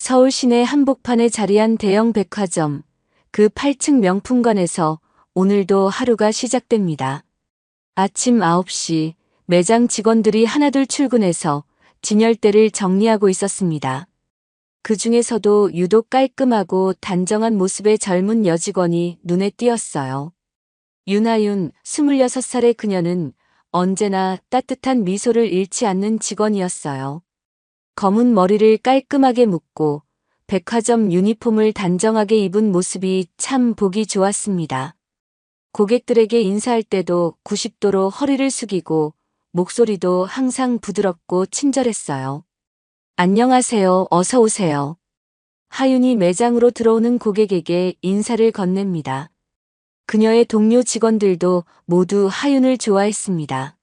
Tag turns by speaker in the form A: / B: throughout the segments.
A: 서울 시내 한복판에 자리한 대형 백화점, 그 8층 명품관에서 오늘도 하루가 시작됩니다. 아침 9시 매장 직원들이 하나둘 출근해서 진열대를 정리하고 있었습니다. 그 중에서도 유독 깔끔하고 단정한 모습의 젊은 여직원이 눈에 띄었어요. 윤하윤, 26살의 그녀는 언제나 따뜻한 미소를 잃지 않는 직원이었어요. 검은 머리를 깔끔하게 묶고 백화점 유니폼을 단정하게 입은 모습이 참 보기 좋았습니다. 고객들에게 인사할 때도 90도로 허리를 숙이고 목소리도 항상 부드럽고 친절했어요. 안녕하세요, 어서 오세요. 하윤이 매장으로 들어오는 고객에게 인사를 건넵니다. 그녀의 동료 직원들도 모두 하윤을 좋아했습니다.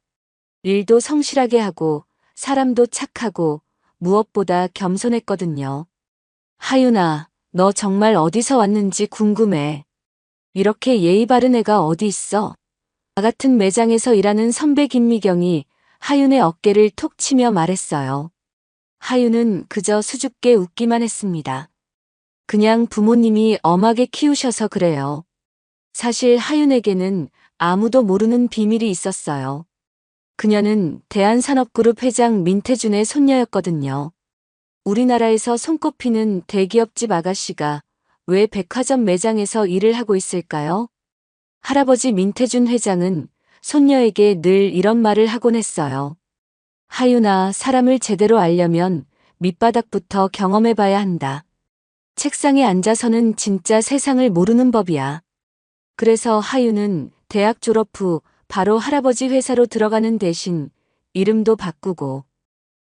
A: 일도 성실하게 하고 사람도 착하고 무엇보다 겸손했거든요. 하윤아, 너 정말 어디서 왔는지 궁금해. 이렇게 예의 바른 애가 어디 있어? 나 같은 매장에서 일하는 선배 김미경이 하윤의 어깨를 톡 치며 말했어요. 하윤은 그저 수줍게 웃기만 했습니다. 그냥 부모님이 엄하게 키우셔서 그래요. 사실 하윤에게는 아무도 모르는 비밀이 있었어요. 그녀는 대한산업그룹 회장 민태준의 손녀였거든요. 우리나라에서 손꼽히는 대기업집 아가씨가 왜 백화점 매장에서 일을 하고 있을까요? 할아버지 민태준 회장은 손녀에게 늘 이런 말을 하곤 했어요. 하윤아, 사람을 제대로 알려면 밑바닥부터 경험해봐야 한다. 책상에 앉아서는 진짜 세상을 모르는 법이야. 그래서 하윤은 대학 졸업 후 바로 할아버지 회사로 들어가는 대신 이름도 바꾸고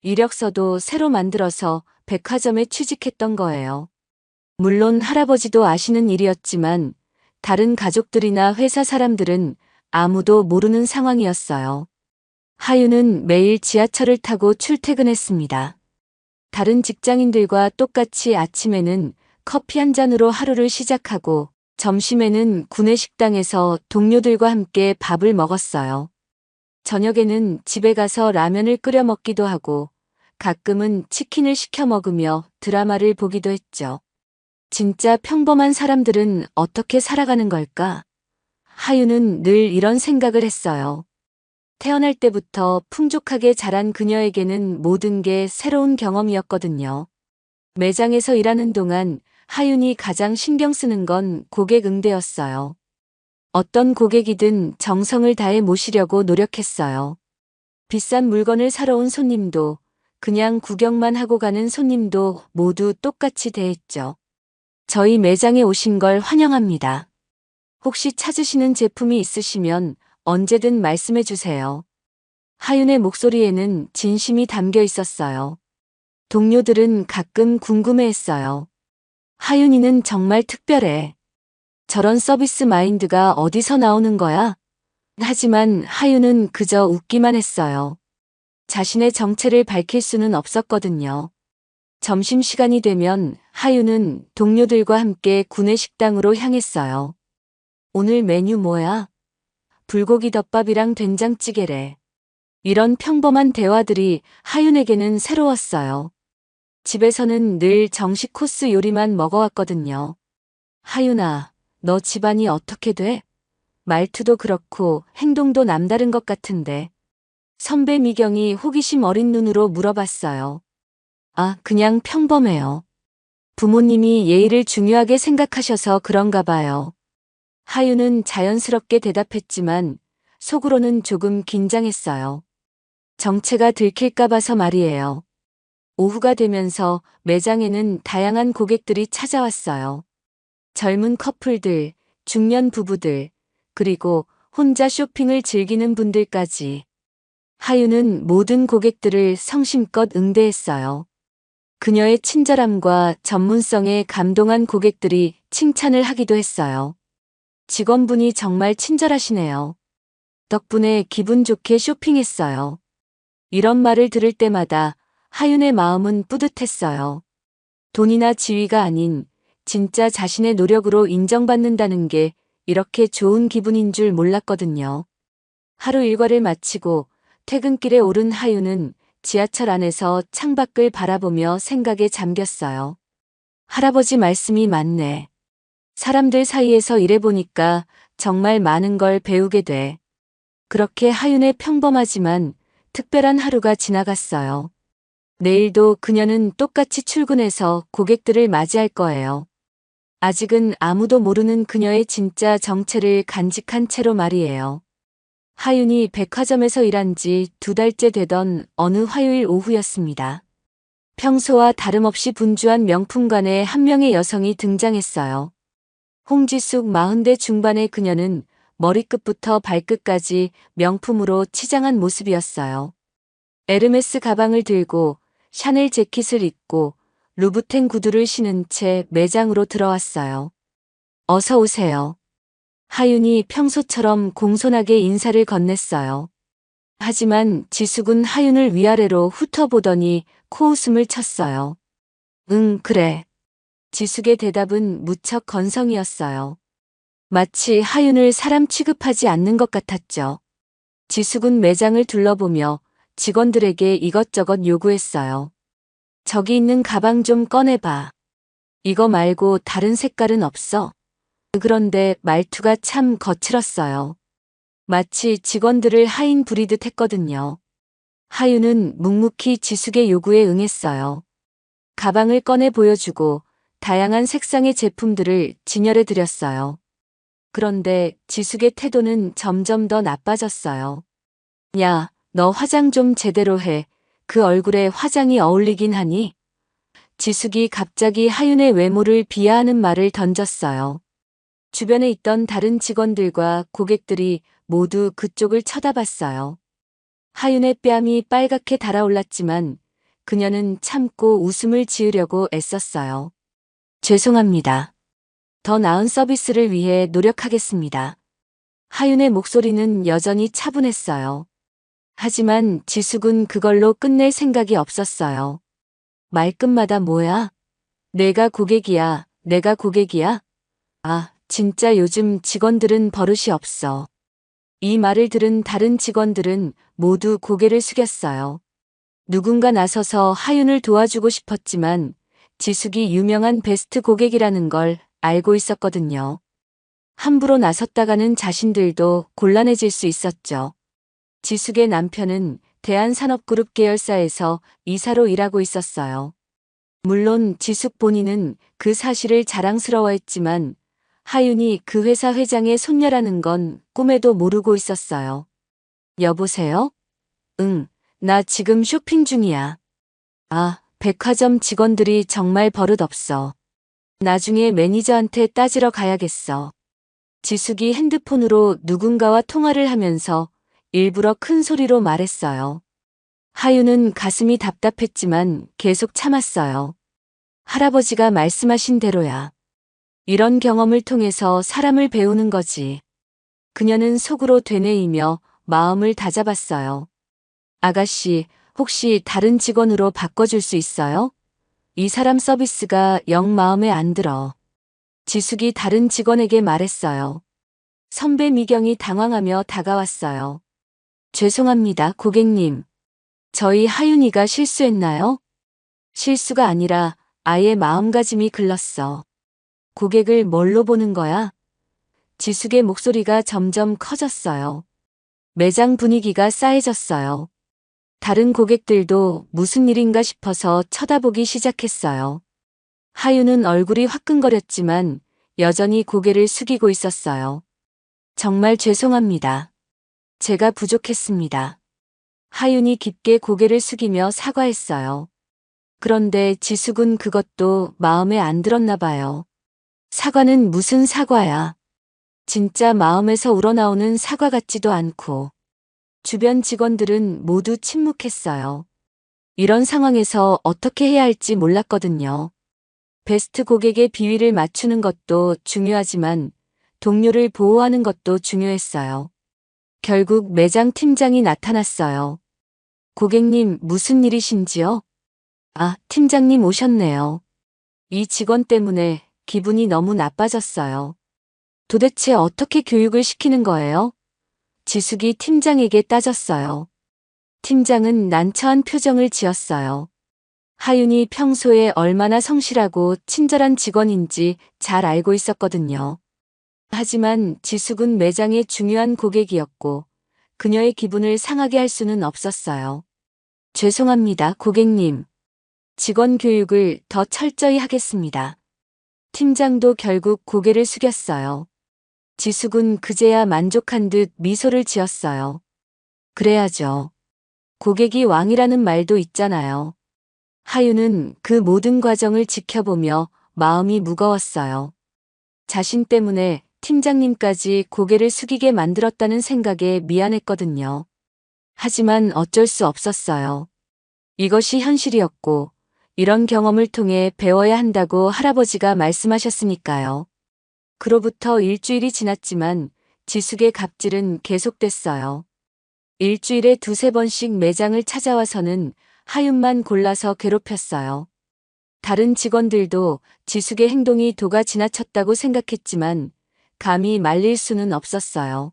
A: 이력서도 새로 만들어서 백화점에 취직했던 거예요. 물론 할아버지도 아시는 일이었지만 다른 가족들이나 회사 사람들은 아무도 모르는 상황이었어요. 하윤은 매일 지하철을 타고 출퇴근했습니다. 다른 직장인들과 똑같이 아침에는 커피 한 잔으로 하루를 시작하고 점심에는 구내식당에서 동료들과 함께 밥을 먹었어요. 저녁에는 집에 가서 라면을 끓여 먹기도 하고 가끔은 치킨을 시켜 먹으며 드라마를 보기도 했죠. 진짜 평범한 사람들은 어떻게 살아가는 걸까? 하윤은 늘 이런 생각을 했어요. 태어날 때부터 풍족하게 자란 그녀에게는 모든 게 새로운 경험이었거든요. 매장에서 일하는 동안 하윤이 가장 신경 쓰는 건 고객 응대였어요. 어떤 고객이든 정성을 다해 모시려고 노력했어요. 비싼 물건을 사러 온 손님도 그냥 구경만 하고 가는 손님도 모두 똑같이 대했죠. 저희 매장에 오신 걸 환영합니다. 혹시 찾으시는 제품이 있으시면 언제든 말씀해 주세요. 하윤의 목소리에는 진심이 담겨 있었어요. 동료들은 가끔 궁금해했어요. 하윤이는 정말 특별해. 저런 서비스 마인드가 어디서 나오는 거야? 하지만 하윤은 그저 웃기만 했어요. 자신의 정체를 밝힐 수는 없었거든요. 점심시간이 되면 하윤은 동료들과 함께 구내식당으로 향했어요. 오늘 메뉴 뭐야? 불고기 덮밥이랑 된장찌개래. 이런 평범한 대화들이 하윤에게는 새로웠어요. 집에서는 늘 정식 코스 요리만 먹어왔거든요. 하윤아, 너 집안이 어떻게 돼? 말투도 그렇고 행동도 남다른 것 같은데. 선배 미경이 호기심 어린 눈으로 물어봤어요. 아, 그냥 평범해요. 부모님이 예의를 중요하게 생각하셔서 그런가 봐요. 하윤은 자연스럽게 대답했지만 속으로는 조금 긴장했어요. 정체가 들킬까 봐서 말이에요. 오후가 되면서 매장에는 다양한 고객들이 찾아왔어요. 젊은 커플들, 중년 부부들, 그리고 혼자 쇼핑을 즐기는 분들까지. 하윤은 모든 고객들을 성심껏 응대했어요. 그녀의 친절함과 전문성에 감동한 고객들이 칭찬을 하기도 했어요. 직원분이 정말 친절하시네요. 덕분에 기분 좋게 쇼핑했어요. 이런 말을 들을 때마다 하윤의 마음은 뿌듯했어요. 돈이나 지위가 아닌 진짜 자신의 노력으로 인정받는다는 게 이렇게 좋은 기분인 줄 몰랐거든요. 하루 일과를 마치고 퇴근길에 오른 하윤은 지하철 안에서 창밖을 바라보며 생각에 잠겼어요. 할아버지 말씀이 맞네. 사람들 사이에서 일해보니까 정말 많은 걸 배우게 돼. 그렇게 하윤의 평범하지만 특별한 하루가 지나갔어요. 내일도 그녀는 똑같이 출근해서 고객들을 맞이할 거예요. 아직은 아무도 모르는 그녀의 진짜 정체를 간직한 채로 말이에요. 하윤이 백화점에서 일한 지 2달째 되던 어느 화요일 오후였습니다. 평소와 다름없이 분주한 명품관에 한 명의 여성이 등장했어요. 홍지숙 40대 중반의 그녀는 머리끝부터 발끝까지 명품으로 치장한 모습이었어요. 에르메스 가방을 들고 샤넬 재킷을 입고 루브텐 구두를 신은 채 매장으로 들어왔어요. 어서 오세요. 하윤이 평소처럼 공손하게 인사를 건넸어요. 하지만 지숙은 하윤을 위아래로 훑어보더니 코웃음을 쳤어요. 응, 그래. 지숙의 대답은 무척 건성이었어요. 마치 하윤을 사람 취급하지 않는 것 같았죠. 지숙은 매장을 둘러보며 직원들에게 이것저것 요구했어요. 저기 있는 가방 좀 꺼내봐. 이거 말고 다른 색깔은 없어? 그런데 말투가 참 거칠었어요. 마치 직원들을 하인 부리듯 했거든요. 하윤은 묵묵히 지숙의 요구에 응했어요. 가방을 꺼내 보여주고 다양한 색상의 제품들을 진열해 드렸어요. 그런데 지숙의 태도는 점점 더 나빠졌어요. 야, 너 화장 좀 제대로 해. 그 얼굴에 화장이 어울리긴 하니? 지숙이 갑자기 하윤의 외모를 비하하는 말을 던졌어요. 주변에 있던 다른 직원들과 고객들이 모두 그쪽을 쳐다봤어요. 하윤의 뺨이 빨갛게 달아올랐지만 그녀는 참고 웃음을 지으려고 애썼어요. 죄송합니다. 더 나은 서비스를 위해 노력하겠습니다. 하윤의 목소리는 여전히 차분했어요. 하지만 지숙은 그걸로 끝낼 생각이 없었어요. 말끝마다 뭐야? 내가 고객이야, 내가 고객이야? 아, 진짜 요즘 직원들은 버릇이 없어. 이 말을 들은 다른 직원들은 모두 고개를 숙였어요. 누군가 나서서 하윤을 도와주고 싶었지만 지숙이 유명한 베스트 고객이라는 걸 알고 있었거든요. 함부로 나섰다가는 자신들도 곤란해질 수 있었죠. 지숙의 남편은 대한산업그룹 계열사에서 이사로 일하고 있었어요. 물론 지숙 본인은 그 사실을 자랑스러워했지만 하윤이 그 회사 회장의 손녀라는 건 꿈에도 모르고 있었어요. 여보세요? 응, 나 지금 쇼핑 중이야. 아, 백화점 직원들이 정말 버릇없어. 나중에 매니저한테 따지러 가야겠어. 지숙이 핸드폰으로 누군가와 통화를 하면서 일부러 큰 소리로 말했어요. 하윤은 가슴이 답답했지만 계속 참았어요. 할아버지가 말씀하신 대로야. 이런 경험을 통해서 사람을 배우는 거지. 그녀는 속으로 되뇌이며 마음을 다잡았어요. 아가씨, 혹시 다른 직원으로 바꿔줄 수 있어요? 이 사람 서비스가 영 마음에 안 들어. 지숙이 다른 직원에게 말했어요. 선배 미경이 당황하며 다가왔어요. 죄송합니다, 고객님. 저희 하윤이가 실수했나요? 실수가 아니라 아예 마음가짐이 글렀어. 고객을 뭘로 보는 거야? 지숙의 목소리가 점점 커졌어요. 매장 분위기가 싸해졌어요. 다른 고객들도 무슨 일인가 싶어서 쳐다보기 시작했어요. 하윤은 얼굴이 화끈거렸지만 여전히 고개를 숙이고 있었어요. 정말 죄송합니다. 제가 부족했습니다. 하윤이 깊게 고개를 숙이며 사과했어요. 그런데 지숙은 그것도 마음에 안 들었나 봐요. 사과는 무슨 사과야? 진짜 마음에서 우러나오는 사과 같지도 않고. 주변 직원들은 모두 침묵했어요. 이런 상황에서 어떻게 해야 할지 몰랐거든요. 베스트 고객의 비위를 맞추는 것도 중요하지만 동료를 보호하는 것도 중요했어요. 결국 매장 팀장이 나타났어요. 고객님, 무슨 일이신지요? 아, 팀장님 오셨네요. 이 직원 때문에 기분이 너무 나빠졌어요. 도대체 어떻게 교육을 시키는 거예요? 지숙이 팀장에게 따졌어요. 팀장은 난처한 표정을 지었어요. 하윤이 평소에 얼마나 성실하고 친절한 직원인지 잘 알고 있었거든요. 하지만 지숙은 매장의 중요한 고객이었고 그녀의 기분을 상하게 할 수는 없었어요. 죄송합니다, 고객님. 직원 교육을 더 철저히 하겠습니다. 팀장도 결국 고개를 숙였어요. 지숙은 그제야 만족한 듯 미소를 지었어요. 그래야죠. 고객이 왕이라는 말도 있잖아요. 하윤은 그 모든 과정을 지켜보며 마음이 무거웠어요. 자신 때문에 팀장님까지 고개를 숙이게 만들었다는 생각에 미안했거든요. 하지만 어쩔 수 없었어요. 이것이 현실이었고, 이런 경험을 통해 배워야 한다고 할아버지가 말씀하셨으니까요. 그로부터 일주일이 지났지만 지숙의 갑질은 계속됐어요. 일주일에 두세 번씩 매장을 찾아와서는 하윤만 골라서 괴롭혔어요. 다른 직원들도 지숙의 행동이 도가 지나쳤다고 생각했지만 감히 말릴 수는 없었어요.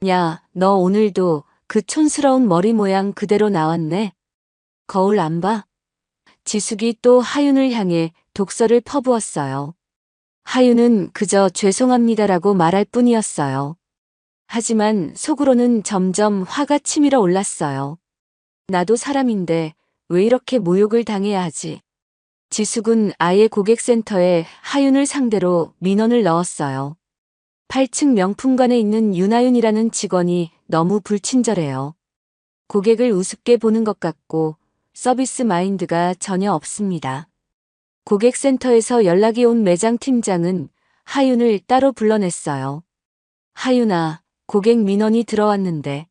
A: 야, 너 오늘도 그 촌스러운 머리 모양 그대로 나왔네. 거울 안 봐? 지숙이 또 하윤을 향해 독설을 퍼부었어요. 하윤은 그저 죄송합니다라고 말할 뿐이었어요. 하지만 속으로는 점점 화가 치밀어 올랐어요. 나도 사람인데 왜 이렇게 모욕을 당해야 하지? 지숙은 아예 고객센터에 하윤을 상대로 민원을 넣었어요. 8층 명품관에 있는 윤하윤이라는 직원이 너무 불친절해요. 고객을 우습게 보는 것 같고 서비스 마인드가 전혀 없습니다. 고객센터에서 연락이 온 매장 팀장은 하윤을 따로 불러냈어요. 하윤아, 고객 민원이 들어왔는데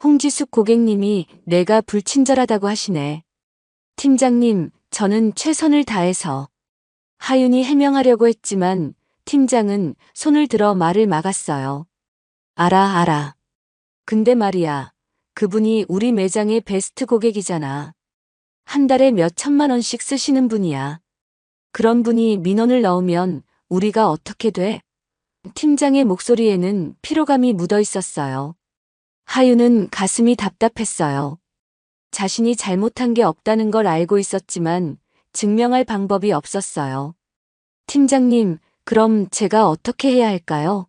A: 홍지숙 고객님이 내가 불친절하다고 하시네. 팀장님, 저는 최선을 다해서. 하윤이 해명하려고 했지만 팀장은 손을 들어 말을 막았어요. 알아. 근데 말이야, 그분이 우리 매장의 베스트 고객이잖아. 한 달에 몇 천만 원씩 쓰시는 분이야. 그런 분이 민원을 넣으면 우리가 어떻게 돼? 팀장의 목소리에는 피로감이 묻어 있었어요. 하윤은 가슴이 답답했어요. 자신이 잘못한 게 없다는 걸 알고 있었지만 증명할 방법이 없었어요. 팀장님, 그럼 제가 어떻게 해야 할까요?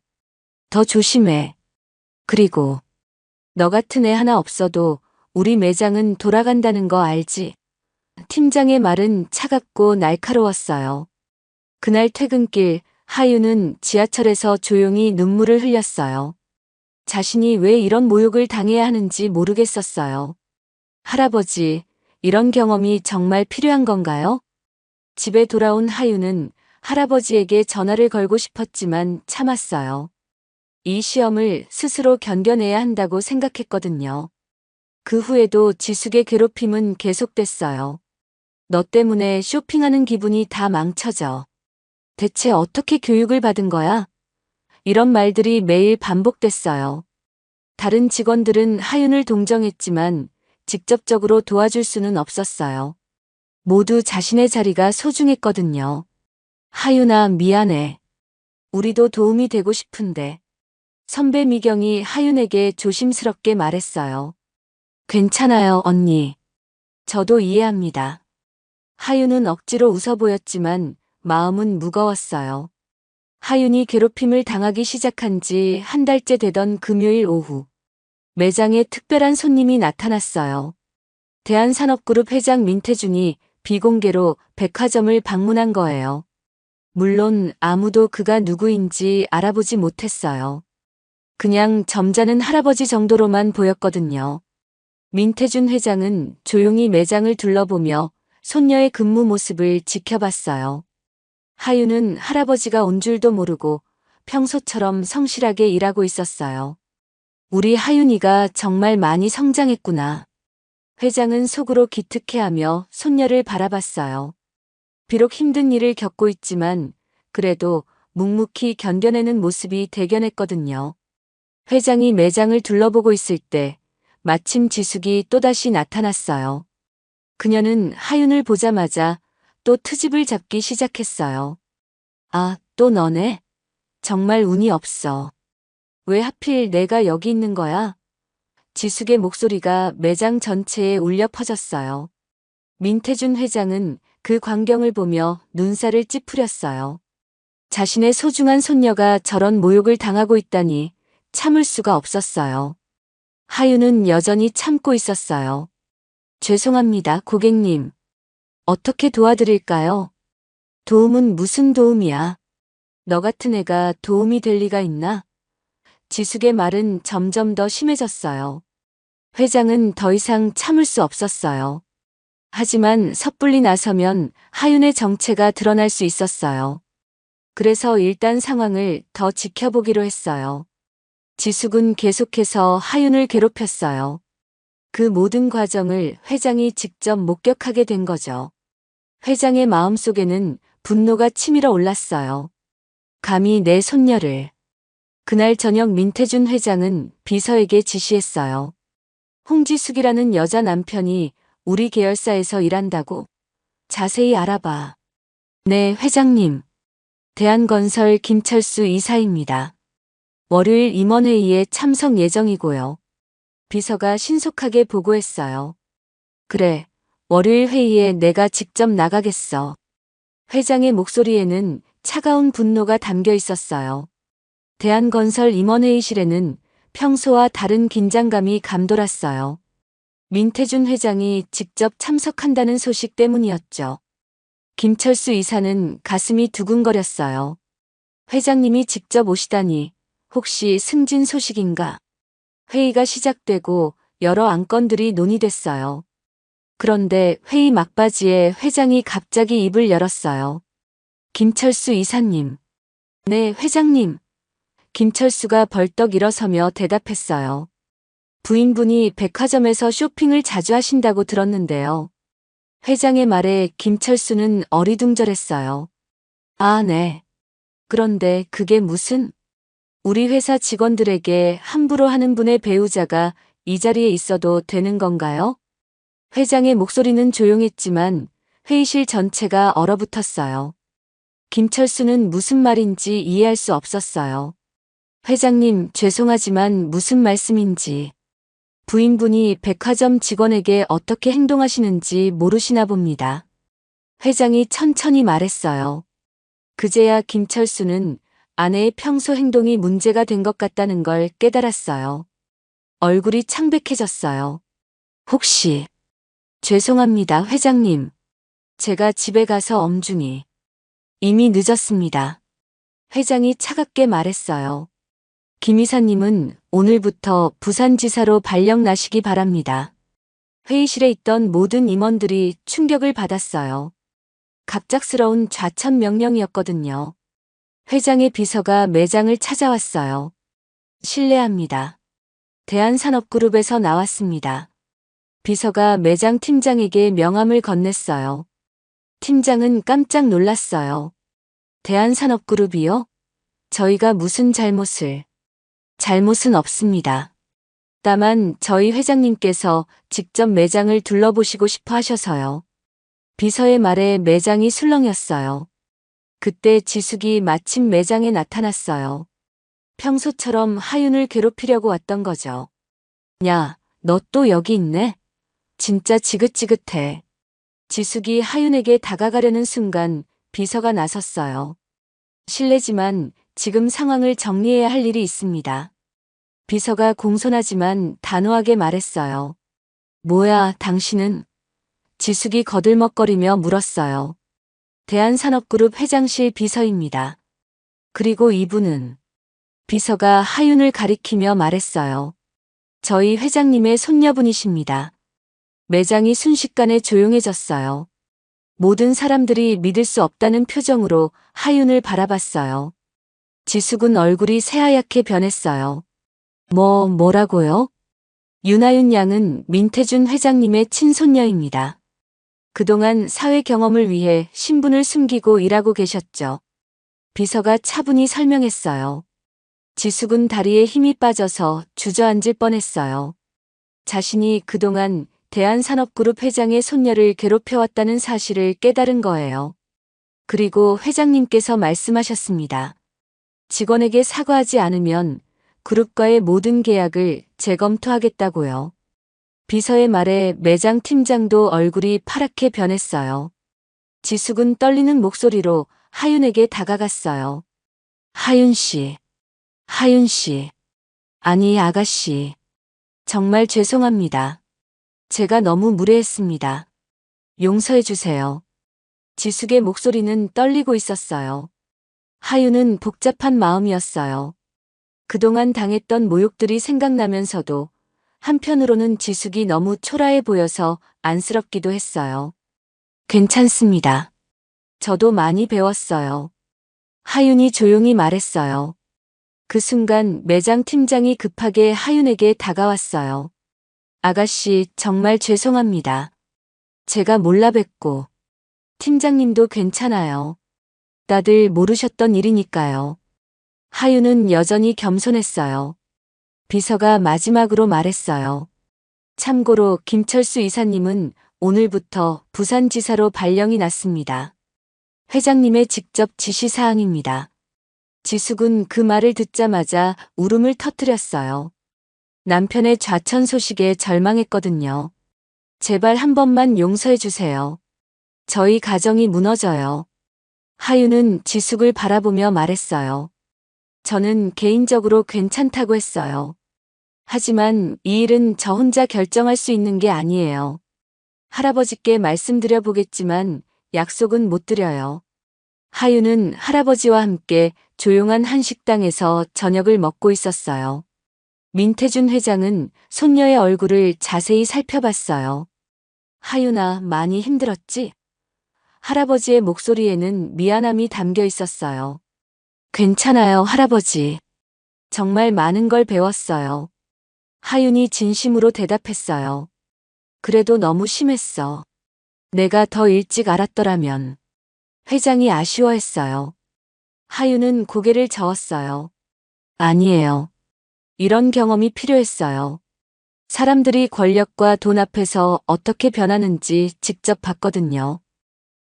A: 더 조심해. 그리고 너 같은 애 하나 없어도 우리 매장은 돌아간다는 거 알지? 팀장의 말은 차갑고 날카로웠어요. 그날 퇴근길 하윤은 지하철에서 조용히 눈물을 흘렸어요. 자신이 왜 이런 모욕을 당해야 하는지 모르겠었어요. 할아버지, 이런 경험이 정말 필요한 건가요? 집에 돌아온 하윤은 할아버지에게 전화를 걸고 싶었지만 참았어요. 이 시험을 스스로 견뎌내야 한다고 생각했거든요. 그 후에도 지숙의 괴롭힘은 계속됐어요. 너 때문에 쇼핑하는 기분이 다 망쳐져. 대체 어떻게 교육을 받은 거야? 이런 말들이 매일 반복됐어요. 다른 직원들은 하윤을 동정했지만 직접적으로 도와줄 수는 없었어요. 모두 자신의 자리가 소중했거든요. 하윤아, 미안해. 우리도 도움이 되고 싶은데. 선배 미경이 하윤에게 조심스럽게 말했어요. 괜찮아요, 언니. 저도 이해합니다. 하윤은 억지로 웃어 보였지만 마음은 무거웠어요. 하윤이 괴롭힘을 당하기 시작한 지 한 달째 되던 금요일 오후. 매장에 특별한 손님이 나타났어요. 대한산업그룹 회장 민태준이 비공개로 백화점을 방문한 거예요. 물론 아무도 그가 누구인지 알아보지 못했어요. 그냥 점잖은 할아버지 정도로만 보였거든요. 민태준 회장은 조용히 매장을 둘러보며 손녀의 근무 모습을 지켜봤어요. 하윤은 할아버지가 온 줄도 모르고 평소처럼 성실하게 일하고 있었어요. 우리 하윤이가 정말 많이 성장했구나. 회장은 속으로 기특해하며 손녀를 바라봤어요. 비록 힘든 일을 겪고 있지만 그래도 묵묵히 견뎌내는 모습이 대견했거든요. 회장이 매장을 둘러보고 있을 때 마침 지숙이 또다시 나타났어요. 그녀는 하윤을 보자마자 또 트집을 잡기 시작했어요. 아, 또 너네? 정말 운이 없어. 왜 하필 내가 여기 있는 거야? 지숙의 목소리가 매장 전체에 울려 퍼졌어요. 민태준 회장은 그 광경을 보며 눈살을 찌푸렸어요. 자신의 소중한 손녀가 저런 모욕을 당하고 있다니 참을 수가 없었어요. 하윤은 여전히 참고 있었어요. 죄송합니다, 고객님. 어떻게 도와드릴까요? 도움은 무슨 도움이야? 너 같은 애가 도움이 될 리가 있나? 지숙의 말은 점점 더 심해졌어요. 회장은 더 이상 참을 수 없었어요. 하지만 섣불리 나서면 하윤의 정체가 드러날 수 있었어요. 그래서 일단 상황을 더 지켜보기로 했어요. 지숙은 계속해서 하윤을 괴롭혔어요. 그 모든 과정을 회장이 직접 목격하게 된 거죠. 회장의 마음속에는 분노가 치밀어 올랐어요. 감히 내 손녀를. 그날 저녁 민태준 회장은 비서에게 지시했어요. 홍지숙이라는 여자 남편이 우리 계열사에서 일한다고? 자세히 알아봐. 네, 회장님. 대한건설 김철수 이사입니다. 월요일 임원회의에 참석 예정이고요. 비서가 신속하게 보고했어요. 그래, 월요일 회의에 내가 직접 나가겠어. 회장의 목소리에는 차가운 분노가 담겨 있었어요. 대한건설 임원회의실에는 평소와 다른 긴장감이 감돌았어요. 민태준 회장이 직접 참석한다는 소식 때문이었죠. 김철수 이사는 가슴이 두근거렸어요. 회장님이 직접 오시다니 혹시 승진 소식인가? 회의가 시작되고 여러 안건들이 논의됐어요. 그런데 회의 막바지에 회장이 갑자기 입을 열었어요. 김철수 이사님. 네, 회장님. 김철수가 벌떡 일어서며 대답했어요. 부인분이 백화점에서 쇼핑을 자주 하신다고 들었는데요. 회장의 말에 김철수는 어리둥절했어요. 아, 네. 그런데 그게 무슨? 우리 회사 직원들에게 함부로 하는 분의 배우자가 이 자리에 있어도 되는 건가요? 회장의 목소리는 조용했지만 회의실 전체가 얼어붙었어요. 김철수는 무슨 말인지 이해할 수 없었어요. 회장님, 죄송하지만 무슨 말씀인지. 부인분이 백화점 직원에게 어떻게 행동하시는지 모르시나 봅니다. 회장이 천천히 말했어요. 그제야 김철수는 아내의 평소 행동이 문제가 된 것 같다는 걸 깨달았어요. 얼굴이 창백해졌어요. 혹시, 죄송합니다, 회장님. 제가 집에 가서 엄중히. 이미 늦었습니다. 회장이 차갑게 말했어요. 김 이사님은 오늘부터 부산지사로 발령 나시기 바랍니다. 회의실에 있던 모든 임원들이 충격을 받았어요. 갑작스러운 좌천 명령이었거든요. 회장의 비서가 매장을 찾아왔어요. 실례합니다. 대한산업그룹에서 나왔습니다. 비서가 매장 팀장에게 명함을 건넸어요. 팀장은 깜짝 놀랐어요. 대한산업그룹이요? 저희가 무슨 잘못을? 잘못은 없습니다. 다만 저희 회장님께서 직접 매장을 둘러보시고 싶어 하셔서요. 비서의 말에 매장이 술렁였어요. 그때 지숙이 마침 매장에 나타났어요. 평소처럼 하윤을 괴롭히려고 왔던 거죠. 야, 너 또 여기 있네? 진짜 지긋지긋해. 지숙이 하윤에게 다가가려는 순간 비서가 나섰어요. 실례지만 지금 상황을 정리해야 할 일이 있습니다. 비서가 공손하지만 단호하게 말했어요. 뭐야, 당신은? 지숙이 거들먹거리며 물었어요. 대한산업그룹 회장실 비서입니다. 그리고 이분은? 비서가 하윤을 가리키며 말했어요. 저희 회장님의 손녀분이십니다. 매장이 순식간에 조용해졌어요. 모든 사람들이 믿을 수 없다는 표정으로 하윤을 바라봤어요. 지숙은 얼굴이 새하얗게 변했어요. 뭐라고요? 윤하윤 양은 민태준 회장님의 친손녀입니다. 그동안 사회 경험을 위해 신분을 숨기고 일하고 계셨죠. 비서가 차분히 설명했어요. 지숙은 다리에 힘이 빠져서 주저앉을 뻔했어요. 자신이 그동안 대한산업그룹 회장의 손녀를 괴롭혀왔다는 사실을 깨달은 거예요. 그리고 회장님께서 말씀하셨습니다. 직원에게 사과하지 않으면 그룹과의 모든 계약을 재검토하겠다고요. 비서의 말에 매장 팀장도 얼굴이 파랗게 변했어요. 지숙은 떨리는 목소리로 하윤에게 다가갔어요. 하윤 씨, 하윤 씨. 아니, 아가씨. 정말 죄송합니다. 제가 너무 무례했습니다. 용서해 주세요. 지숙의 목소리는 떨리고 있었어요. 하윤은 복잡한 마음이었어요. 그동안 당했던 모욕들이 생각나면서도 한편으로는 지숙이 너무 초라해 보여서 안쓰럽기도 했어요. 괜찮습니다. 저도 많이 배웠어요. 하윤이 조용히 말했어요. 그 순간 매장 팀장이 급하게 하윤에게 다가왔어요. 아가씨, 정말 죄송합니다. 제가 몰라 뵙고. 팀장님도 괜찮아요. 다들 모르셨던 일이니까요. 하윤은 여전히 겸손했어요. 비서가 마지막으로 말했어요. 참고로 김철수 이사님은 오늘부터 부산지사로 발령이 났습니다. 회장님의 직접 지시사항입니다. 지숙은 그 말을 듣자마자 울음을 터뜨렸어요. 남편의 좌천 소식에 절망했거든요. 제발 한 번만 용서해 주세요. 저희 가정이 무너져요. 하윤은 지숙을 바라보며 말했어요. 저는 개인적으로 괜찮다고 했어요. 하지만 이 일은 저 혼자 결정할 수 있는 게 아니에요. 할아버지께 말씀드려 보겠지만 약속은 못 드려요. 하윤은 할아버지와 함께 조용한 한 식당에서 저녁을 먹고 있었어요. 민태준 회장은 손녀의 얼굴을 자세히 살펴봤어요. 하윤아, 많이 힘들었지? 할아버지의 목소리에는 미안함이 담겨 있었어요. 괜찮아요, 할아버지. 정말 많은 걸 배웠어요. 하윤이 진심으로 대답했어요. 그래도 너무 심했어. 내가 더 일찍 알았더라면. 회장이 아쉬워했어요. 하윤은 고개를 저었어요. 아니에요. 이런 경험이 필요했어요. 사람들이 권력과 돈 앞에서 어떻게 변하는지 직접 봤거든요.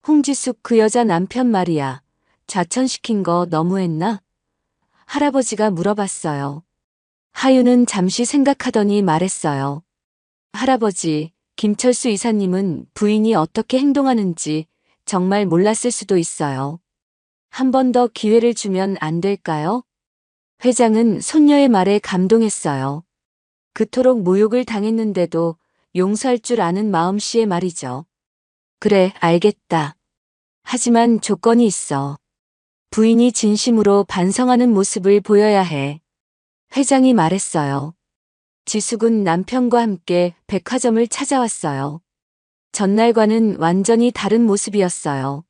A: 홍지숙 그 여자 남편 말이야. 좌천시킨 거 너무했나? 할아버지가 물어봤어요. 하윤은 잠시 생각하더니 말했어요. 할아버지, 김철수 이사님은 부인이 어떻게 행동하는지 정말 몰랐을 수도 있어요. 한 번 더 기회를 주면 안 될까요? 회장은 손녀의 말에 감동했어요. 그토록 모욕을 당했는데도 용서할 줄 아는 마음씨의 말이죠. 그래, 알겠다. 하지만 조건이 있어. 부인이 진심으로 반성하는 모습을 보여야 해. 회장이 말했어요. 지숙은 남편과 함께 백화점을 찾아왔어요. 전날과는 완전히 다른 모습이었어요.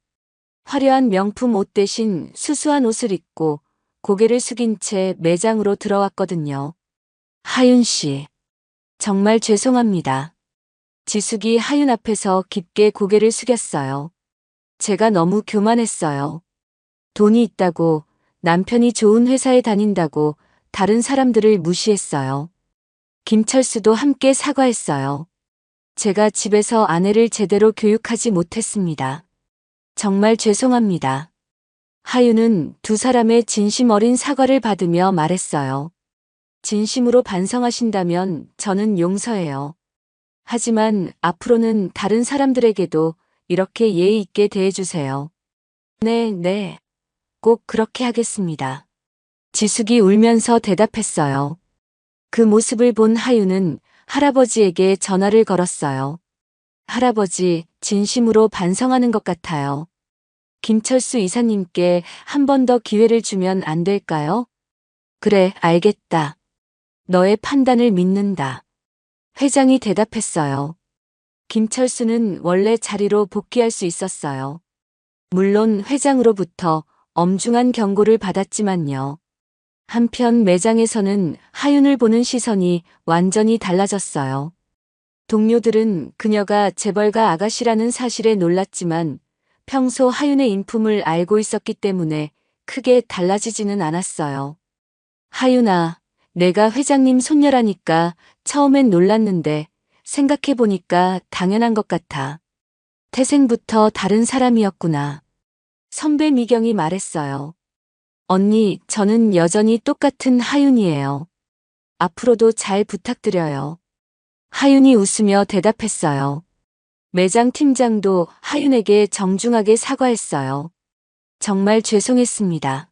A: 화려한 명품 옷 대신 수수한 옷을 입고 고개를 숙인 채 매장으로 들어왔거든요. 하윤 씨, 정말 죄송합니다. 지숙이 하윤 앞에서 깊게 고개를 숙였어요. 제가 너무 교만했어요. 돈이 있다고, 남편이 좋은 회사에 다닌다고 다른 사람들을 무시했어요. 김철수도 함께 사과했어요. 제가 집에서 아내를 제대로 교육하지 못했습니다. 정말 죄송합니다. 하윤은 두 사람의 진심 어린 사과를 받으며 말했어요. 진심으로 반성하신다면 저는 용서해요. 하지만 앞으로는 다른 사람들에게도 이렇게 예의 있게 대해주세요. 네. 꼭 그렇게 하겠습니다. 지숙이 울면서 대답했어요. 그 모습을 본 하윤은 할아버지에게 전화를 걸었어요. 할아버지, 진심으로 반성하는 것 같아요. 김철수 이사님께 한 번 더 기회를 주면 안 될까요? 그래, 알겠다. 너의 판단을 믿는다. 회장이 대답했어요. 김철수는 원래 자리로 복귀할 수 있었어요. 물론 회장으로부터 엄중한 경고를 받았지만요. 한편 매장에서는 하윤을 보는 시선이 완전히 달라졌어요. 동료들은 그녀가 재벌가 아가씨라는 사실에 놀랐지만 평소 하윤의 인품을 알고 있었기 때문에 크게 달라지지는 않았어요. 하윤아, 내가 회장님 손녀라니까 처음엔 놀랐는데 생각해보니까 당연한 것 같아. 태생부터 다른 사람이었구나. 선배 미경이 말했어요. 언니, 저는 여전히 똑같은 하윤이에요. 앞으로도 잘 부탁드려요. 하윤이 웃으며 대답했어요. 매장 팀장도 하윤에게 정중하게 사과했어요. 정말 죄송했습니다.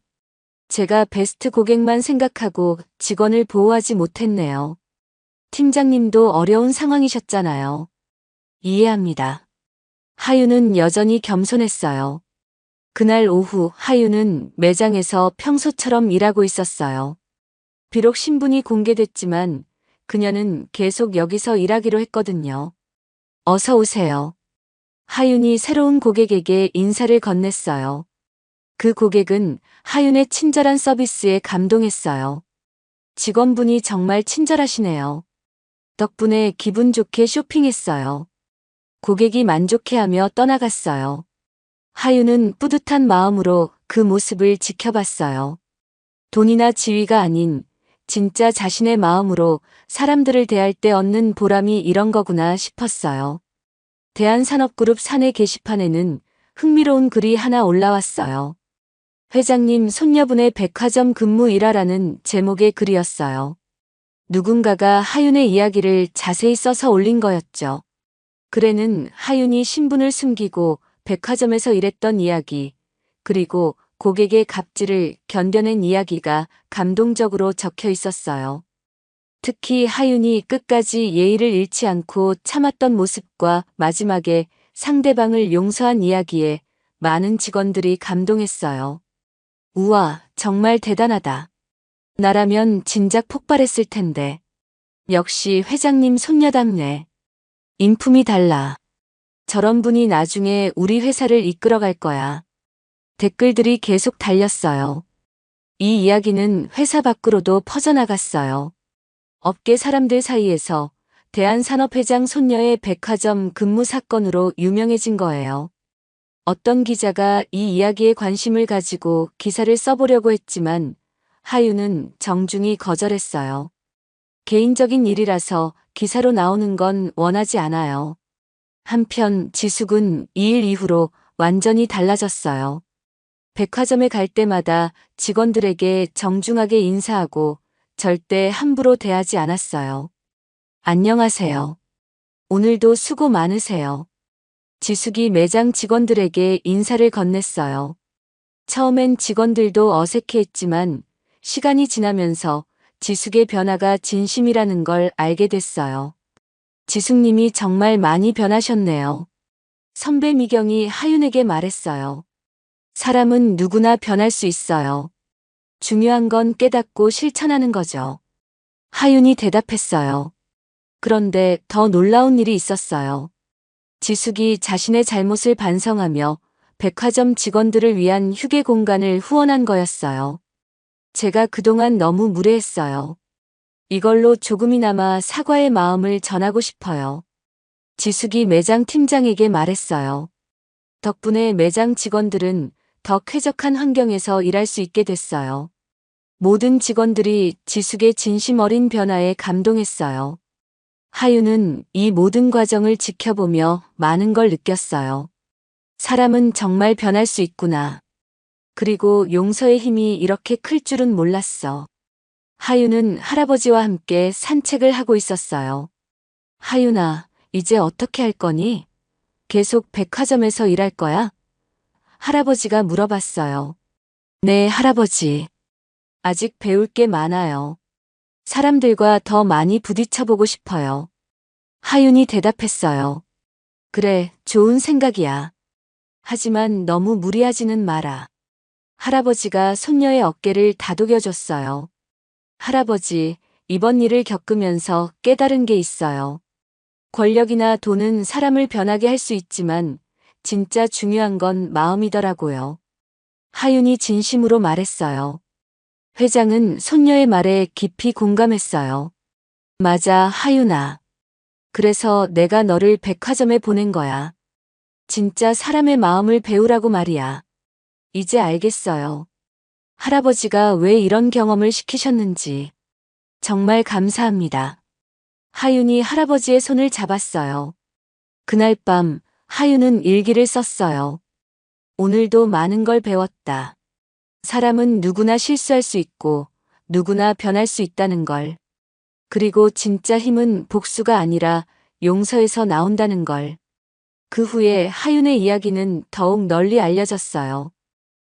A: 제가 베스트 고객만 생각하고 직원을 보호하지 못했네요. 팀장님도 어려운 상황이셨잖아요. 이해합니다. 하윤은 여전히 겸손했어요. 그날 오후 하윤은 매장에서 평소처럼 일하고 있었어요. 비록 신분이 공개됐지만 그녀는 계속 여기서 일하기로 했거든요. 어서 오세요. 하윤이 새로운 고객에게 인사를 건넸어요. 그 고객은 하윤의 친절한 서비스에 감동했어요. 직원분이 정말 친절하시네요. 덕분에 기분 좋게 쇼핑했어요. 고객이 만족해하며 떠나갔어요. 하윤은 뿌듯한 마음으로 그 모습을 지켜봤어요. 돈이나 지위가 아닌 진짜 자신의 마음으로 사람들을 대할 때 얻는 보람이 이런 거구나 싶었어요. 대한산업그룹 사내 게시판에는 흥미로운 글이 하나 올라왔어요. 회장님 손녀분의 백화점 근무일하라는 제목의 글이었어요. 누군가가 하윤의 이야기를 자세히 써서 올린 거였죠. 글에는 하윤이 신분을 숨기고 백화점에서 일했던 이야기, 그리고 고객의 갑질을 견뎌낸 이야기가 감동적으로 적혀 있었어요. 특히 하윤이 끝까지 예의를 잃지 않고 참았던 모습과 마지막에 상대방을 용서한 이야기에 많은 직원들이 감동했어요. 우와, 정말 대단하다. 나라면 진작 폭발했을 텐데. 역시 회장님 손녀답네. 인품이 달라. 저런 분이 나중에 우리 회사를 이끌어갈 거야. 댓글들이 계속 달렸어요. 이 이야기는 회사 밖으로도 퍼져나갔어요. 업계 사람들 사이에서 대한산업회장 손녀의 백화점 근무 사건으로 유명해진 거예요. 어떤 기자가 이 이야기에 관심을 가지고 기사를 써보려고 했지만 하윤은 정중히 거절했어요. 개인적인 일이라서 기사로 나오는 건 원하지 않아요. 한편 지숙은 이 일 이후로 완전히 달라졌어요. 백화점에 갈 때마다 직원들에게 정중하게 인사하고 절대 함부로 대하지 않았어요. 안녕하세요. 오늘도 수고 많으세요. 지숙이 매장 직원들에게 인사를 건넸어요. 처음엔 직원들도 어색해했지만 시간이 지나면서 지숙의 변화가 진심이라는 걸 알게 됐어요. 지숙님이 정말 많이 변하셨네요. 선배 미경이 하윤에게 말했어요. 사람은 누구나 변할 수 있어요. 중요한 건 깨닫고 실천하는 거죠. 하윤이 대답했어요. 그런데 더 놀라운 일이 있었어요. 지숙이 자신의 잘못을 반성하며 백화점 직원들을 위한 휴게 공간을 후원한 거였어요. 제가 그동안 너무 무례했어요. 이걸로 조금이나마 사과의 마음을 전하고 싶어요. 지숙이 매장 팀장에게 말했어요. 덕분에 매장 직원들은 더 쾌적한 환경에서 일할 수 있게 됐어요. 모든 직원들이 지숙의 진심 어린 변화에 감동했어요. 하윤은 이 모든 과정을 지켜보며 많은 걸 느꼈어요. 사람은 정말 변할 수 있구나. 그리고 용서의 힘이 이렇게 클 줄은 몰랐어. 하윤은 할아버지와 함께 산책을 하고 있었어요. 하윤아, 이제 어떻게 할 거니? 계속 백화점에서 일할 거야? 할아버지가 물어봤어요. 네, 할아버지. 아직 배울 게 많아요. 사람들과 더 많이 부딪혀보고 싶어요. 하윤이 대답했어요. 그래, 좋은 생각이야. 하지만 너무 무리하지는 마라. 할아버지가 손녀의 어깨를 다독여줬어요. 할아버지, 이번 일을 겪으면서 깨달은 게 있어요. 권력이나 돈은 사람을 변하게 할 수 있지만 진짜 중요한 건 마음이더라고요. 하윤이 진심으로 말했어요. 회장은 손녀의 말에 깊이 공감했어요. 맞아, 하윤아. 그래서 내가 너를 백화점에 보낸 거야. 진짜 사람의 마음을 배우라고 말이야. 이제 알겠어요. 할아버지가 왜 이런 경험을 시키셨는지. 정말 감사합니다. 하윤이 할아버지의 손을 잡았어요. 그날 밤 하윤은 일기를 썼어요. 오늘도 많은 걸 배웠다. 사람은 누구나 실수할 수 있고 누구나 변할 수 있다는 걸. 그리고 진짜 힘은 복수가 아니라 용서에서 나온다는 걸. 그 후에 하윤의 이야기는 더욱 널리 알려졌어요.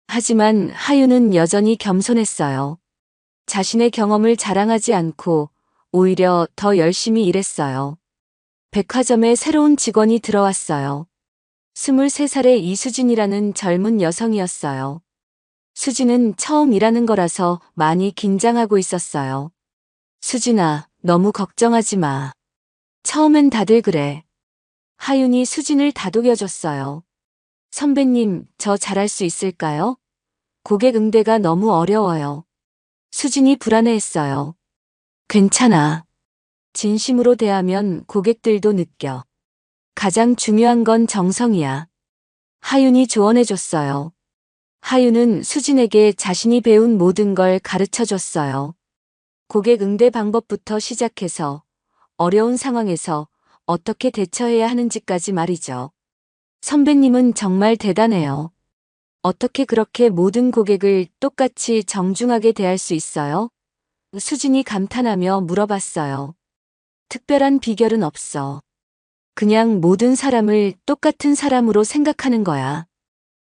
A: 하지만 하윤은 여전히 겸손했어요. 자신의 경험을 자랑하지 않고 오히려 더 열심히 일했어요. 백화점에 새로운 직원이 들어왔어요. 23살의 이수진이라는 젊은 여성이었어요. 수진은 처음 일하는 거라서 많이 긴장하고 있었어요. 수진아, 너무 걱정하지 마. 처음엔 다들 그래. 하윤이 수진을 다독여줬어요. 선배님, 저 잘할 수 있을까요? 고객 응대가 너무 어려워요. 수진이 불안해했어요. 괜찮아. 진심으로 대하면 고객들도 느껴. 가장 중요한 건 정성이야. 하윤이 조언해줬어요. 하윤은 수진에게 자신이 배운 모든 걸 가르쳐줬어요. 고객 응대 방법부터 시작해서 어려운 상황에서 어떻게 대처해야 하는지까지 말이죠. 선배님은 정말 대단해요. 어떻게 그렇게 모든 고객을 똑같이 정중하게 대할 수 있어요? 수진이 감탄하며 물어봤어요. 특별한 비결은 없어. 그냥 모든 사람을 똑같은 사람으로 생각하는 거야.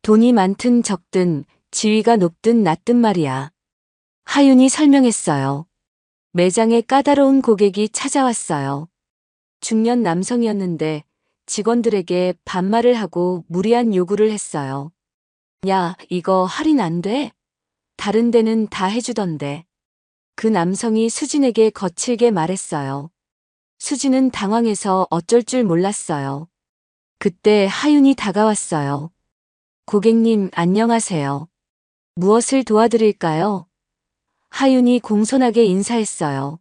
A: 돈이 많든 적든 지위가 높든 낮든 말이야. 하윤이 설명했어요. 매장에 까다로운 고객이 찾아왔어요. 중년 남성이었는데 직원들에게 반말을 하고 무리한 요구를 했어요. 야, 이거 할인 안 돼? 다른 데는 다 해주던데. 그 남성이 수진에게 거칠게 말했어요. 수진은 당황해서 어쩔 줄 몰랐어요. 그때 하윤이 다가왔어요. 고객님, 안녕하세요. 무엇을 도와드릴까요? 하윤이 공손하게 인사했어요.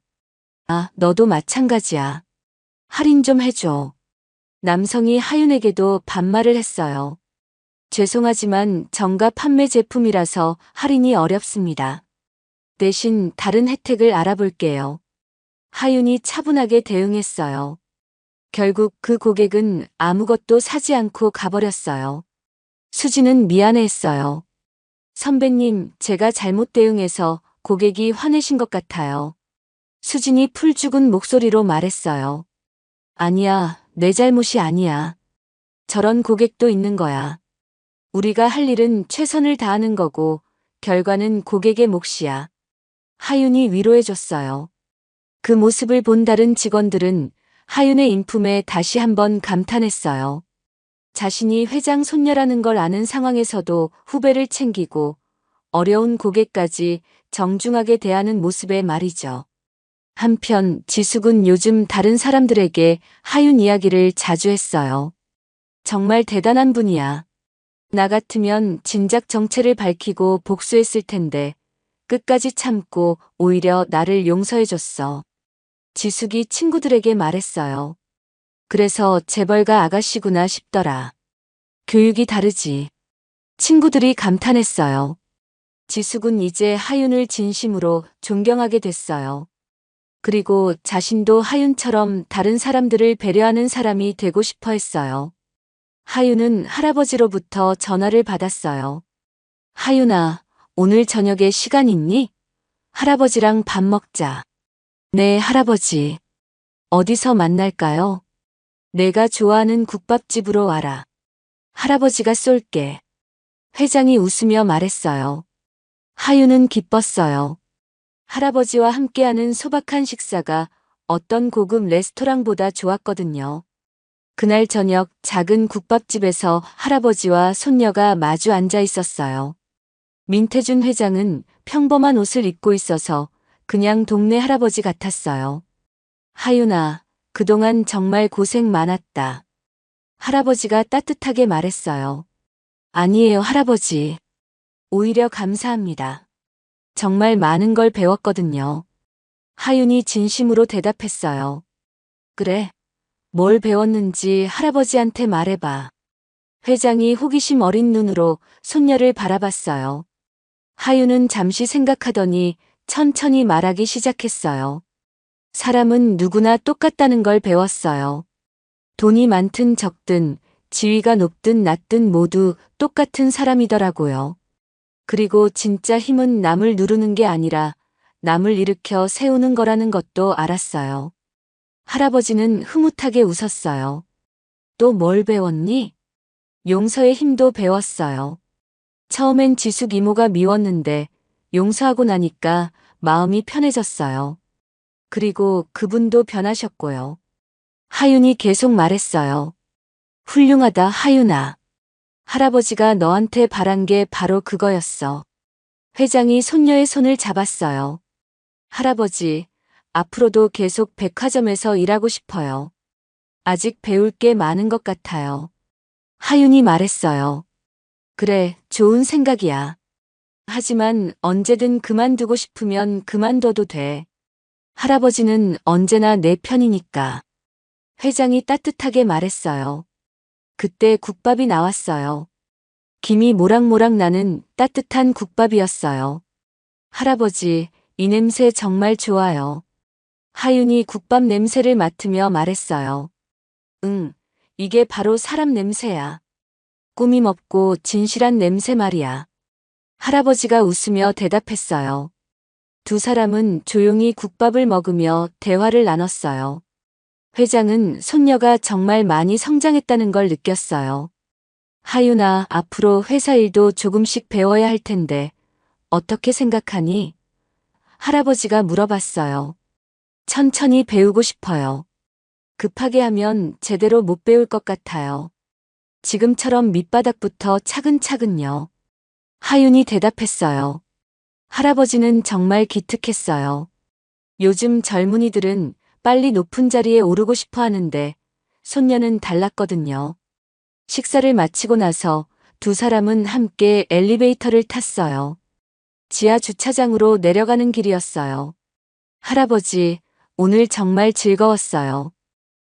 A: 아, 너도 마찬가지야. 할인 좀 해줘. 남성이 하윤에게도 반말을 했어요. 죄송하지만 정가 판매 제품이라서 할인이 어렵습니다. 대신 다른 혜택을 알아볼게요. 하윤이 차분하게 대응했어요. 결국 그 고객은 아무것도 사지 않고 가버렸어요. 수진은 미안해했어요. 선배님, 제가 잘못 대응해서 고객이 화내신 것 같아요. 수진이 풀 죽은 목소리로 말했어요. 아니야, 내 잘못이 아니야. 저런 고객도 있는 거야. 우리가 할 일은 최선을 다하는 거고 결과는 고객의 몫이야. 하윤이 위로해줬어요. 그 모습을 본 다른 직원들은 하윤의 인품에 다시 한번 감탄했어요. 자신이 회장 손녀라는 걸 아는 상황에서도 후배를 챙기고 어려운 고객까지 정중하게 대하는 모습에 말이죠. 한편 지숙은 요즘 다른 사람들에게 하윤 이야기를 자주 했어요. 정말 대단한 분이야. 나 같으면 진작 정체를 밝히고 복수했을 텐데 끝까지 참고 오히려 나를 용서해줬어. 지숙이 친구들에게 말했어요. 그래서 재벌가 아가씨구나 싶더라. 교육이 다르지. 친구들이 감탄했어요. 지숙은 이제 하윤을 진심으로 존경하게 됐어요. 그리고 자신도 하윤처럼 다른 사람들을 배려하는 사람이 되고 싶어 했어요. 하윤은 할아버지로부터 전화를 받았어요. 하윤아, 오늘 저녁에 시간 있니? 할아버지랑 밥 먹자. 네, 할아버지. 어디서 만날까요? 내가 좋아하는 국밥집으로 와라. 할아버지가 쏠게. 회장이 웃으며 말했어요. 하윤은 기뻤어요. 할아버지와 함께하는 소박한 식사가 어떤 고급 레스토랑보다 좋았거든요. 그날 저녁 작은 국밥집에서 할아버지와 손녀가 마주 앉아 있었어요. 민태준 회장은 평범한 옷을 입고 있어서 그냥 동네 할아버지 같았어요. 하윤아, 그동안 정말 고생 많았다. 할아버지가 따뜻하게 말했어요. 아니에요, 할아버지. 오히려 감사합니다. 정말 많은 걸 배웠거든요. 하윤이 진심으로 대답했어요. 그래. 뭘 배웠는지 할아버지한테 말해봐. 회장이 호기심 어린 눈으로 손녀를 바라봤어요. 하윤은 잠시 생각하더니 천천히 말하기 시작했어요. 사람은 누구나 똑같다는 걸 배웠어요. 돈이 많든 적든 지위가 높든 낮든 모두 똑같은 사람이더라고요. 그리고 진짜 힘은 남을 누르는 게 아니라 남을 일으켜 세우는 거라는 것도 알았어요. 할아버지는 흐뭇하게 웃었어요. 또 뭘 배웠니? 용서의 힘도 배웠어요. 처음엔 지숙 이모가 미웠는데 용서하고 나니까 마음이 편해졌어요. 그리고 그분도 변하셨고요. 하윤이 계속 말했어요. 훌륭하다, 하윤아. 할아버지가 너한테 바란 게 바로 그거였어. 회장이 손녀의 손을 잡았어요. 할아버지, 앞으로도 계속 백화점에서 일하고 싶어요. 아직 배울 게 많은 것 같아요. 하윤이 말했어요. 그래, 좋은 생각이야. 하지만 언제든 그만두고 싶으면 그만둬도 돼. 할아버지는 언제나 내 편이니까. 회장이 따뜻하게 말했어요. 그때 국밥이 나왔어요. 김이 모락모락 나는 따뜻한 국밥이었어요. 할아버지, 이 냄새 정말 좋아요. 하윤이 국밥 냄새를 맡으며 말했어요. 응, 이게 바로 사람 냄새야. 꾸밈 없고 진실한 냄새 말이야. 할아버지가 웃으며 대답했어요. 두 사람은 조용히 국밥을 먹으며 대화를 나눴어요. 회장은 손녀가 정말 많이 성장했다는 걸 느꼈어요. 하윤아, 앞으로 회사 일도 조금씩 배워야 할 텐데 어떻게 생각하니? 할아버지가 물어봤어요. 천천히 배우고 싶어요. 급하게 하면 제대로 못 배울 것 같아요. 지금처럼 밑바닥부터 차근차근요. 하윤이 대답했어요. 할아버지는 정말 기특했어요. 요즘 젊은이들은 빨리 높은 자리에 오르고 싶어 하는데 손녀는 달랐거든요. 식사를 마치고 나서 두 사람은 함께 엘리베이터를 탔어요. 지하 주차장으로 내려가는 길이었어요. 할아버지, 오늘 정말 즐거웠어요.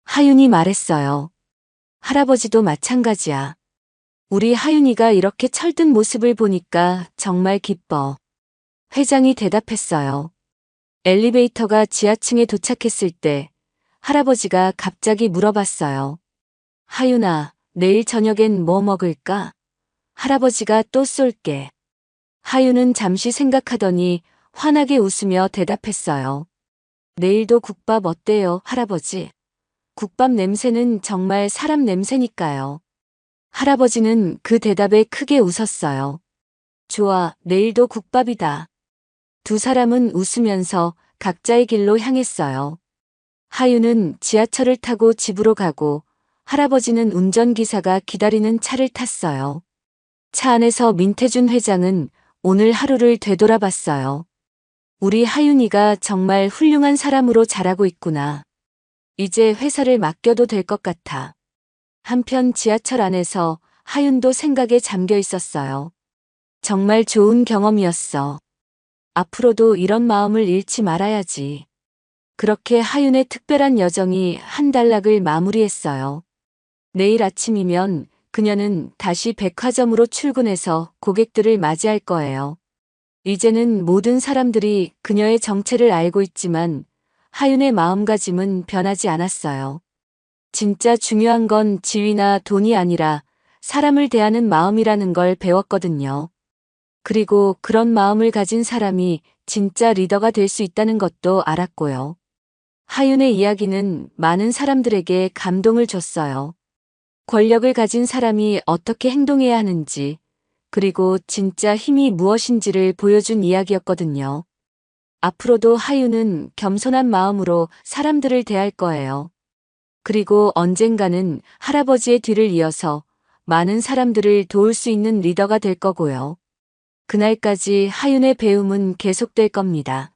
A: 하윤이 말했어요. 할아버지도 마찬가지야. 우리 하윤이가 이렇게 철든 모습을 보니까 정말 기뻐. 회장이 대답했어요. 엘리베이터가 지하층에 도착했을 때 할아버지가 갑자기 물어봤어요. 하윤아, 내일 저녁엔 뭐 먹을까? 할아버지가 또 쏠게. 하윤은 잠시 생각하더니 환하게 웃으며 대답했어요. 내일도 국밥 어때요, 할아버지? 국밥 냄새는 정말 사람 냄새니까요. 할아버지는 그 대답에 크게 웃었어요. 좋아, 내일도 국밥이다. 두 사람은 웃으면서 각자의 길로 향했어요. 하윤은 지하철을 타고 집으로 가고 할아버지는 운전기사가 기다리는 차를 탔어요. 차 안에서 민태준 회장은 오늘 하루를 되돌아봤어요. 우리 하윤이가 정말 훌륭한 사람으로 자라고 있구나. 이제 회사를 맡겨도 될 것 같아. 한편 지하철 안에서 하윤도 생각에 잠겨 있었어요. 정말 좋은 경험이었어. 앞으로도 이런 마음을 잃지 말아야지. 그렇게 하윤의 특별한 여정이 한 단락을 마무리했어요. 내일 아침이면 그녀는 다시 백화점으로 출근해서 고객들을 맞이할 거예요. 이제는 모든 사람들이 그녀의 정체를 알고 있지만 하윤의 마음가짐은 변하지 않았어요. 진짜 중요한 건 지위나 돈이 아니라 사람을 대하는 마음이라는 걸 배웠거든요. 그리고 그런 마음을 가진 사람이 진짜 리더가 될 수 있다는 것도 알았고요. 하윤의 이야기는 많은 사람들에게 감동을 줬어요. 권력을 가진 사람이 어떻게 행동해야 하는지, 그리고 진짜 힘이 무엇인지를 보여준 이야기였거든요. 앞으로도 하윤은 겸손한 마음으로 사람들을 대할 거예요. 그리고 언젠가는 할아버지의 뒤를 이어서 많은 사람들을 도울 수 있는 리더가 될 거고요. 그날까지 하윤의 배움은 계속될 겁니다.